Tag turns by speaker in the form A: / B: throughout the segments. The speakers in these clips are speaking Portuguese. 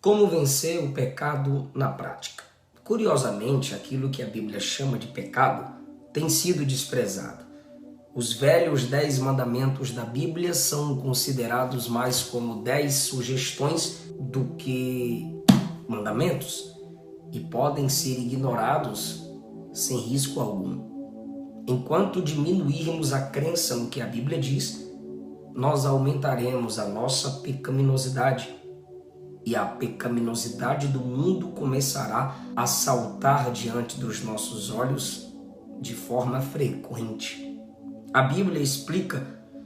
A: Como vencer o pecado na prática? Curiosamente, aquilo que a Bíblia chama de pecado tem sido desprezado. Os velhos 10 mandamentos da Bíblia são considerados mais como 10 sugestões do que mandamentos e podem ser ignorados sem risco algum. Enquanto diminuirmos a crença no que a Bíblia diz, nós aumentaremos a nossa pecaminosidade. E a pecaminosidade do mundo começará a saltar diante dos nossos olhos de forma frequente. A Bíblia explica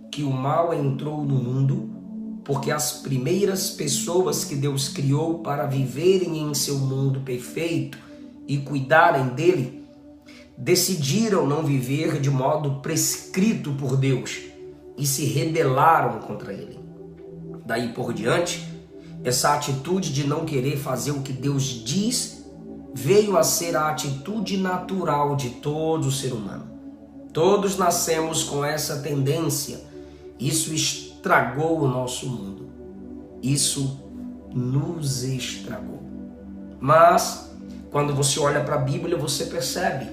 A: que o mal entrou no mundo porque as primeiras pessoas que Deus criou para viverem em seu mundo perfeito e cuidarem dele, decidiram não viver de modo prescrito por Deus e se rebelaram contra ele. Daí por diante, essa atitude de não querer fazer o que Deus diz veio a ser a atitude natural de todo ser humano. Todos nascemos com essa tendência. Isso estragou o nosso mundo. Isso nos estragou. Mas, quando você olha para a Bíblia, você percebe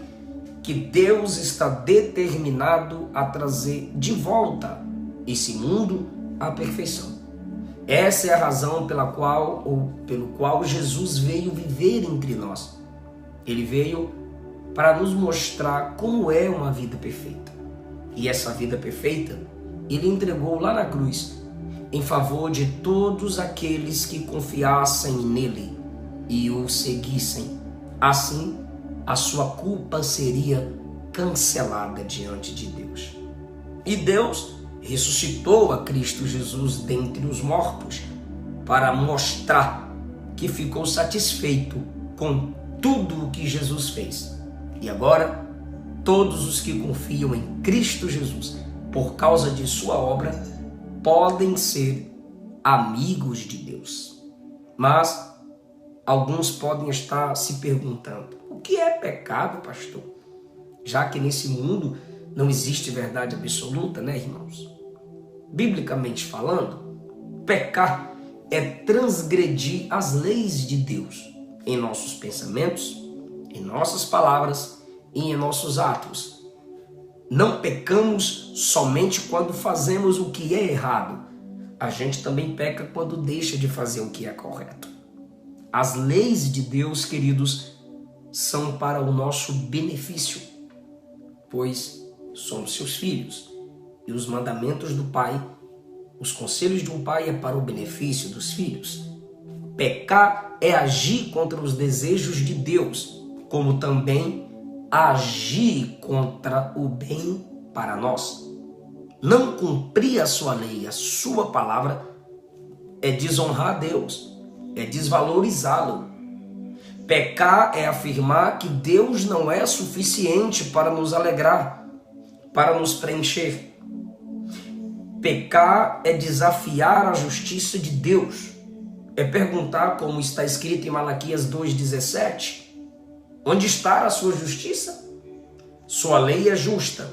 A: que Deus está determinado a trazer de volta esse mundo à perfeição. Essa é a razão pelo qual Jesus veio viver entre nós. Ele veio para nos mostrar como é uma vida perfeita. E essa vida perfeita, ele entregou lá na cruz, em favor de todos aqueles que confiassem nele e o seguissem. Assim, a sua culpa seria cancelada diante de Deus. E Deus ressuscitou a Cristo Jesus dentre os mortos para mostrar que ficou satisfeito com tudo o que Jesus fez. E agora, todos os que confiam em Cristo Jesus, por causa de sua obra, podem ser amigos de Deus. Mas alguns podem estar se perguntando: o que é pecado, pastor? Já que nesse mundo não existe verdade absoluta, né, irmãos? Biblicamente falando, pecar é transgredir as leis de Deus em nossos pensamentos, em nossas palavras e em nossos atos. Não pecamos somente quando fazemos o que é errado. A gente também peca quando deixa de fazer o que é correto. As leis de Deus, queridos, são para o nosso benefício, pois somos seus filhos. E os mandamentos do Pai, os conselhos de um pai é para o benefício dos filhos. Pecar é agir contra os desejos de Deus, como também agir contra o bem para nós. Não cumprir a sua lei, a sua palavra, é desonrar a Deus, é desvalorizá-lo. Pecar é afirmar que Deus não é suficiente para nos alegrar, para nos preencher. Pecar é desafiar a justiça de Deus. É perguntar, como está escrito em Malaquias 2,17, onde está a sua justiça? Sua lei é justa.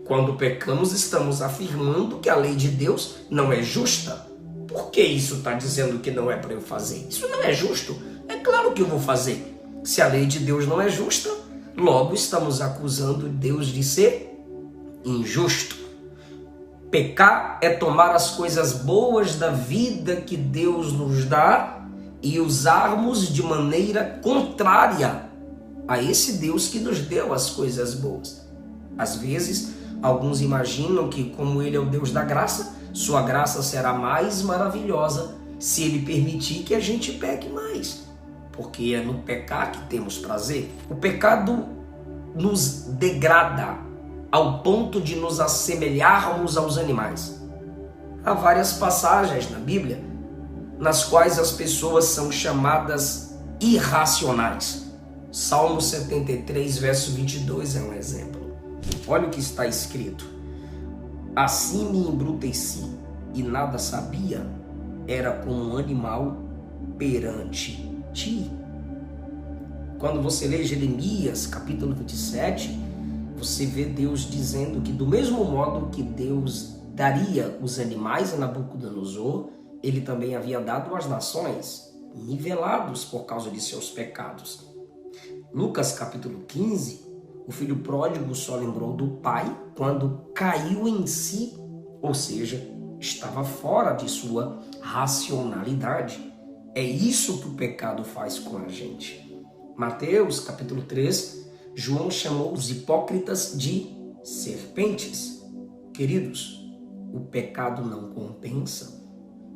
A: Quando pecamos, estamos afirmando que a lei de Deus não é justa. Por que isso está dizendo que não é para eu fazer? Isso não é justo. É claro que eu vou fazer. Se a lei de Deus não é justa, logo estamos acusando Deus de ser injusto. Pecar é tomar as coisas boas da vida que Deus nos dá e usarmos de maneira contrária a esse Deus que nos deu as coisas boas. Às vezes, alguns imaginam que, como Ele é o Deus da graça, sua graça será mais maravilhosa se Ele permitir que a gente peque mais, porque é no pecar que temos prazer. O pecado nos degrada ao ponto de nos assemelharmos aos animais. Há várias passagens na Bíblia nas quais as pessoas são chamadas irracionais. Salmo 73, verso 22 é um exemplo. Olha o que está escrito: assim me embruteci e nada sabia, era como um animal perante ti. Quando você lê Jeremias, capítulo 27, você vê Deus dizendo que do mesmo modo que Deus daria os animais a Nabucodonosor, ele também havia dado às nações. nivelados por causa de seus pecados. Lucas capítulo 15, o filho pródigo só lembrou do pai quando caiu em si, ou seja, estava fora de sua racionalidade. É isso que o pecado faz com a gente. Mateus capítulo 3, João chamou os hipócritas de serpentes. Queridos, o pecado não compensa.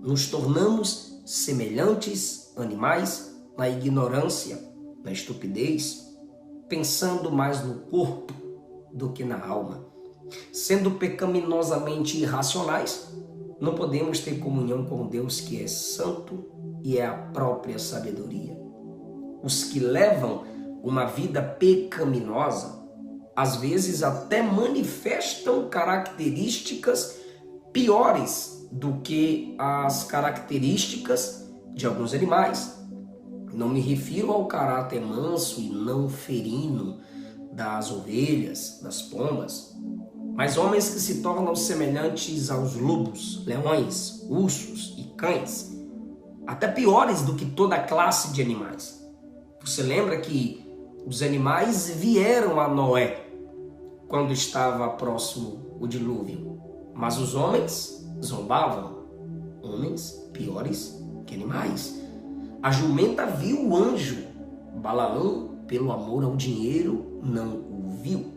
A: Nos tornamos semelhantes animais na ignorância, na estupidez, pensando mais no corpo do que na alma. Sendo pecaminosamente irracionais, não podemos ter comunhão com Deus que é santo e é a própria sabedoria. Os que levam uma vida pecaminosa, às vezes até manifestam características piores do que as características de alguns animais. Não me refiro ao caráter manso e não ferino das ovelhas, das pombas, mas homens que se tornam semelhantes aos lobos, leões, ursos e cães, até piores do que toda a classe de animais. Você lembra que os animais vieram a Noé quando estava próximo o dilúvio, mas os homens zombavam, homens piores que animais. A jumenta viu o anjo, Balaão, pelo amor ao dinheiro, não o viu.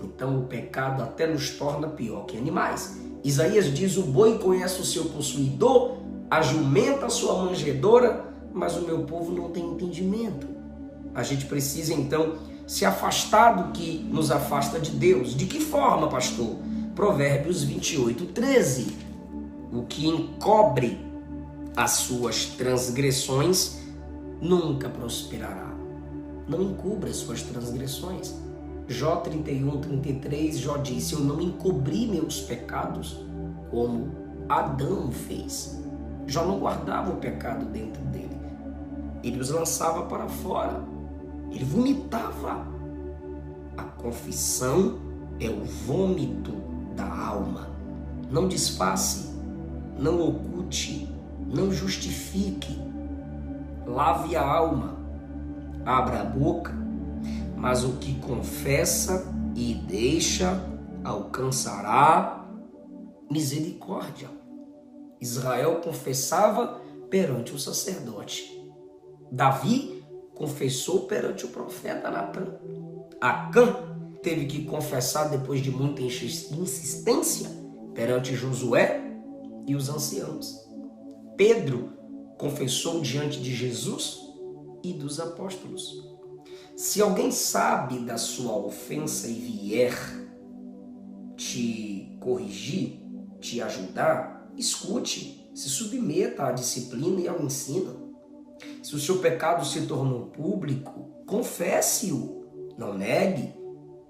A: Então o pecado até nos torna pior que animais. Isaías diz: o boi conhece o seu possuidor, a jumenta a sua manjedoura, mas o meu povo não tem entendimento. A gente precisa então se afastar do que nos afasta de Deus. De que forma, pastor? Provérbios 28, 13. O que encobre as suas transgressões nunca prosperará. Não encubra as suas transgressões. Jó 31, 33, Jó disse: eu não encobri meus pecados como Adão fez. Jó não guardava o pecado dentro dele. Ele os lançava para fora. Ele vomitava. A confissão é o vômito da alma. Não disfarce, não oculte, não justifique. Lave a alma, abra a boca, mas o que confessa e deixa alcançará misericórdia. Israel confessava perante o sacerdote. Davi confessou perante o profeta Natã. Acã teve que confessar depois de muita insistência perante Josué e os anciãos. Pedro confessou diante de Jesus e dos apóstolos. Se alguém sabe da sua ofensa e vier te corrigir, te ajudar, escute, se submeta à disciplina e ao ensino. Se o seu pecado se tornou público, confesse-o, não negue.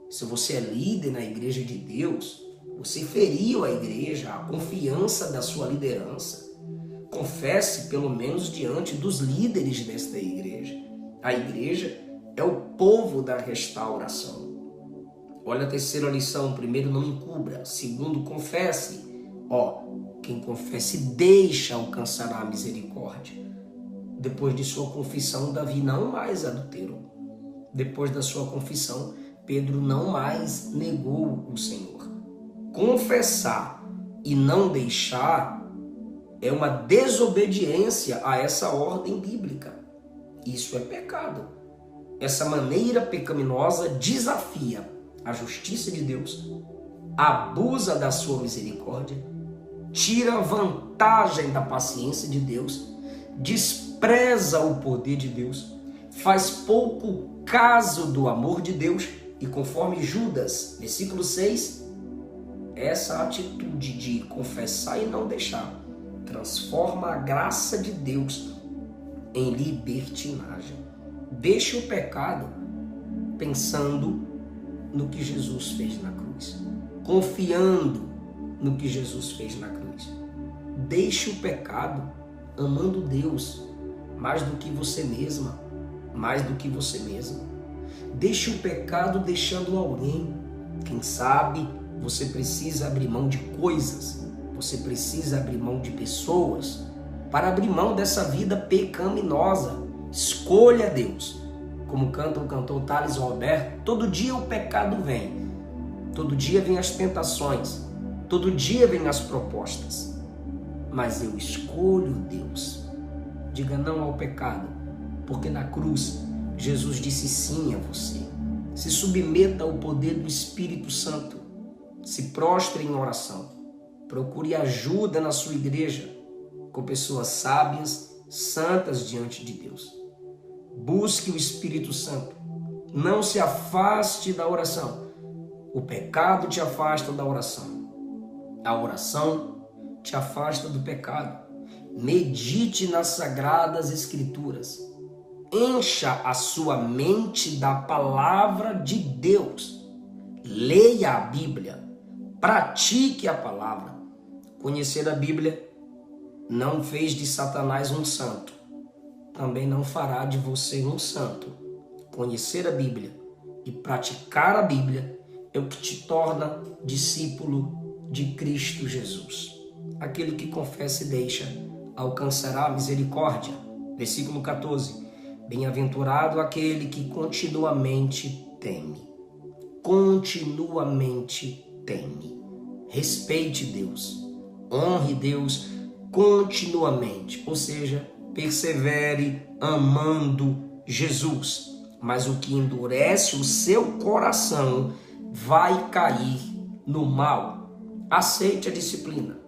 A: Se você é líder na igreja de Deus, você feriu a igreja, a confiança da sua liderança. Confesse pelo menos diante dos líderes desta igreja. A igreja é o povo da restauração. Olha a terceira lição. Primeiro, não encubra. Segundo, confesse. Quem confesse deixa alcançar a misericórdia. Depois de sua confissão, Davi não mais adulterou. Depois da sua confissão, Pedro não mais negou o Senhor. Confessar e não deixar é uma desobediência a essa ordem bíblica. Isso é pecado. Essa maneira pecaminosa desafia a justiça de Deus, abusa da sua misericórdia, tira vantagem da paciência de Deus, despreza o poder de Deus, faz pouco caso do amor de Deus e, conforme Judas, versículo 6, essa atitude de confessar e não deixar transforma a graça de Deus em libertinagem. Deixe o pecado pensando no que Jesus fez na cruz, confiando no que Jesus fez na cruz. Deixe o pecado amando Deus mais do que você mesma, mais do que você mesmo. Deixe o pecado deixando alguém. Quem sabe você precisa abrir mão de coisas, você precisa abrir mão de pessoas, para abrir mão dessa vida pecaminosa. Escolha Deus. Como canta o cantor Thales Roberto, todo dia o pecado vem, todo dia vem as tentações, todo dia vem as propostas, mas eu escolho Deus. Diga não ao pecado, porque na cruz Jesus disse sim a você. Se submeta ao poder do Espírito Santo, se prostre em oração, procure ajuda na sua igreja, com pessoas sábias, santas diante de Deus. Busque o Espírito Santo. Não se afaste da oração. O pecado te afasta da oração. A oração te afasta do pecado. Medite nas Sagradas Escrituras. Encha a sua mente da palavra de Deus. Leia a Bíblia. Pratique a palavra. Conhecer a Bíblia não fez de Satanás um santo. Também não fará de você um santo. Conhecer a Bíblia e praticar a Bíblia é o que te torna discípulo de Cristo Jesus. Aquele que confessa e deixa alcançará a misericórdia. Versículo 14. Bem-aventurado aquele que continuamente teme. Continuamente teme. Respeite Deus. Honre Deus continuamente. Ou seja, persevere amando Jesus. Mas o que endurece o seu coração vai cair no mal. Aceite a disciplina.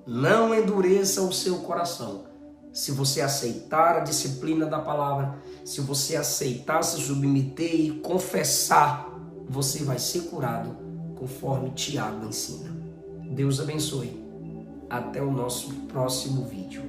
A: Não endureça o seu coração. Se você aceitar a disciplina da palavra, se você aceitar se submeter e confessar, você vai ser curado, conforme Tiago ensina. Deus abençoe. Até o nosso próximo vídeo.